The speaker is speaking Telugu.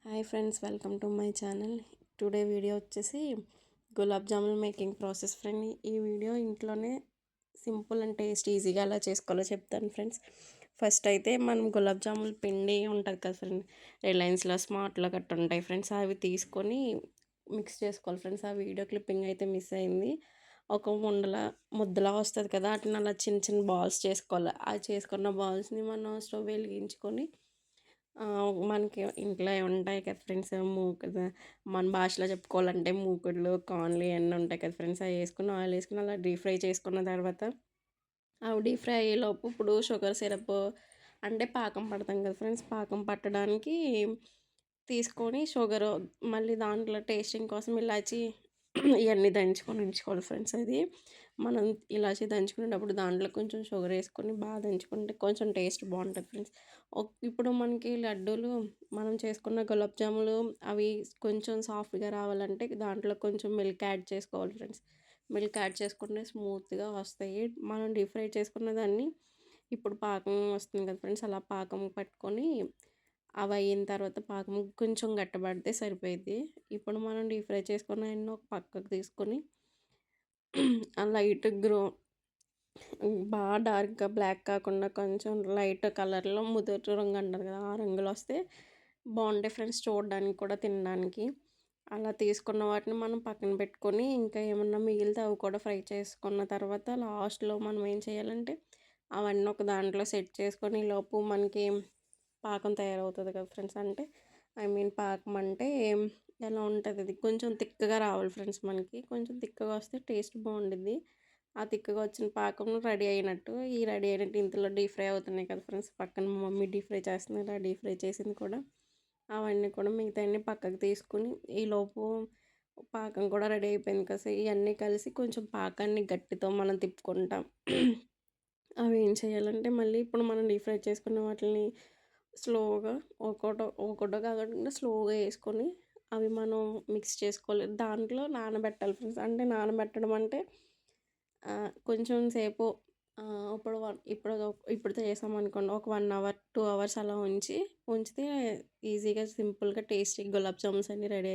Hi friends, welcome to my channel. Today video వచ్చేసి gulab jamun making process friend. ఈ వీడియో ఇంట్లోనే సింపుల్ అండ్ టేస్ట్ ఈజీగా ఎలా చేసుకోవాలో చెప్తాను ఫ్రెండ్స్. ఫస్ట్ అయితే మనం గులాబ్ జామున్ పిండి ఉంటుంది కదా ఫ్రెండ్, రిలయన్స్లో స్మార్ట్లో గట్ట ఉంటాయి ఫ్రెండ్స్. అవి తీసుకొని మిక్స్ చేసుకోవాలి ఫ్రెండ్స్. ఆ వీడియో క్లిప్పింగ్ అయితే మిస్ అయింది. ఒక ముద్దలా వస్తుంది కదా, వాటిని అలా చిన్న చిన్న బాల్స్ చేసుకోవాలి. ఆ చేసుకున్న బాల్స్ని మనం స్టవ్ వెలిగించుకొని మనకి ఇంట్లో ఉంటాయి కదా ఫ్రెండ్స్, మన భాషలో చెప్పుకోవాలంటే మూకుడులు, కార్న్లు ఇవన్నీ ఉంటాయి కదా ఫ్రెండ్స్. అవి వేసుకుని ఆయిల్ వేసుకుని అలా డీప్ ఫ్రై చేసుకున్న తర్వాత, అవి డీప్ ఫ్రై అయ్యేలోపు ఇప్పుడు షుగర్ సిరప్ అంటే పాకం పడతాం కదా ఫ్రెండ్స్. పాకం పట్టడానికి తీసుకొని షుగరు, మళ్ళీ దాంట్లో టేస్టింగ్ కోసం ఇలాచి ఇవన్నీ దంచుకొని ఉంచుకోవాలి ఫ్రెండ్స్. అది మనం ఇలాచి దంచుకునేటప్పుడు దాంట్లో కొంచెం షుగర్ వేసుకొని బాగా దంచుకుంటే కొంచెం టేస్ట్ బాగుంటుంది ఫ్రెండ్స్. ఇప్పుడు మనకి లడ్డూలు, మనం చేసుకున్న గులాబ్ జాములు అవి కొంచెం సాఫ్ట్గా రావాలంటే దాంట్లో కొంచెం మిల్క్ యాడ్ చేసుకోవాలి ఫ్రెండ్స్. మిల్క్ యాడ్ చేసుకుంటే స్మూత్గా వస్తాయి. మనం డీప్ ఫ్రై చేసుకున్న దాన్ని ఇప్పుడు పాకం వస్తుంది కదా ఫ్రెండ్స్, అలా పాకం పట్టుకొని అవి అయిన తర్వాత పాకం కొంచెం గట్టబడితే సరిపోయిద్ది. ఇప్పుడు మనం డీప్ ఫ్రై చేసుకున్న ఎన్నో ఒక పక్కకు తీసుకొని ఆ లైట్ బాగా డార్క్గా బ్లాక్ కాకుండా కొంచెం లైట్ కలర్లో ముదురు రంగు అంటారు కదా, ఆ రంగులో వస్తే బాగుంటాయి ఫ్రెండ్స్, చూడడానికి కూడా తినడానికి. అలా తీసుకున్న వాటిని మనం పక్కన పెట్టుకొని, ఇంకా ఏమన్నా మిగిలితే అవి కూడా ఫ్రై చేసుకున్న తర్వాత లాస్ట్లో మనం ఏం చేయాలంటే అవన్నీ ఒక దాంట్లో సెట్ చేసుకొని, లోపు మనకి పాకం తయారవుతుంది కదా ఫ్రెండ్స్. అంటే పాకం అంటే ఎలా ఉంటుంది, అది కొంచెం తిక్కగా రావాలి ఫ్రెండ్స్. మనకి కొంచెం తిక్కగా వస్తే టేస్ట్ బాగుంటుంది. ఆ తిక్కగా వచ్చిన పాకం రెడీ అయినట్టు. ఈ రెడీ అయినట్టు ఇంతలో డీప్ ఫ్రై అవుతున్నాయి కదా ఫ్రెండ్స్. పక్కన మా మమ్మీ డీప్ ఫ్రై చేస్తున్నారు. ఆ డీప్ ఫ్రై చేసింది కూడా అవన్నీ కూడా మిగతా అన్నీ పక్కకు తీసుకుని, ఈలోపు పాకం కూడా రెడీ అయిపోయింది కదా. ఇవన్నీ కలిసి కొంచెం పాకాన్ని గట్టితో మనం తిప్పుకుంటాం. అవి ఏం చేయాలంటే మళ్ళీ ఇప్పుడు మనం డీప్ ఫ్రై చేసుకున్న వాటిని స్లోగా ఒకటో కాకుండా స్లోగా వేసుకొని అవి మనం మిక్స్ చేసుకోవాలి. దాంట్లో నానబెట్టాలి ఫ్రెండ్స్. అంటే నానబెట్టడం అంటే కొంచెం సేపు ఇప్పుడు చేసామనుకోండి, ఒక 1 అవర్ 2 అవర్స్ అలా ఉంచితే ఈజీగా సింపుల్గా టేస్టీ గులాబ్ జామున్స్ అన్నీ రెడీ